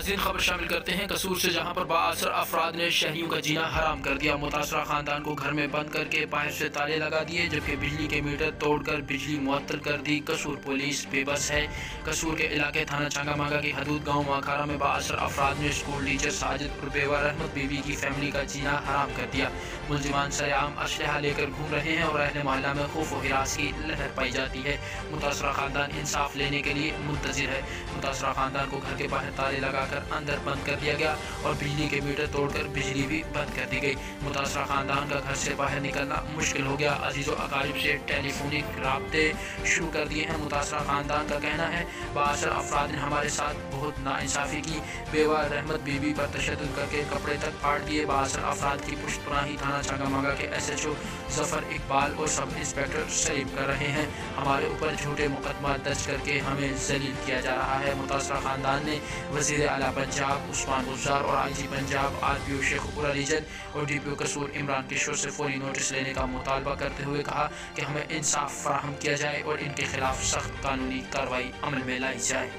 नाज़रीन खबर शामिल करते हैं कसूर से, जहां पर बाअसर अफराद ने शहरियों का जीना हराम कर दिया। मुतासरा खानदान को घर में बंद करके बाहर से ताले लगा दिए, जबकि बिजली के मीटर तोड़कर बिजली मुअत्तल कर दी। कसूर पुलिस बेबस है। कसूर के इलाके थाना चंगामागा की हदूद गाँव माखारा में बाअसर अफराद ने स्कूल टीचर साजिद और बेवा रहमत बीबी की फैमिली का जीना हराम कर दिया। मुलजिमान सरेआम असलहा लेकर घूम रहे हैं और अहले मोहल्ला में खौफ और हिरास की लहर पाई जाती है। मुतासरा खानदान इंसाफ लेने के लिए मुंतजिर है। मुतासरा खानदान को घर के बाहर ताले लगाकर अंदर बंद कर दिया गया और बिजली के मीटर तोड़कर बिजली भी बंद कर दी गई। मुतासरा खानदान का घर से बाहर निकलना मुश्किल हो गया। अजीज़ो अकारिब से टेलीफोनिक राब्ते शुरू कर दिए हैं। मुतासरा खानदान का कहना है, बाअसर अफराद ने हमारे साथ बहुत नाइंसाफ़ी की। बेवा रहमत बीबी पर तशद्दुद करके कपड़े तक फाड़ दिए। बाअसर अफराद की पुष्टपनाही थाना चंगामागा के SHO जफर इकबाल और सब इंस्पेक्टर सलीब कर रहे हैं। हमारे ऊपर झूठे मुकदमा दर्ज करके हमें जलील किया जा रहा है। मुतासरा खानदान ने वज़ीर आला पंजाब उस्मान गुज़ार और IG पंजाब RPO शेख उर अली जद और DPO कसूर इमरान किशोर से फौरी नोटिस लेने का मुतालबा करते हुए कहा कि हमें इंसाफ फराहम किया जाए और इनके खिलाफ सख्त कानूनी कार्रवाई अमल में लाई जाए।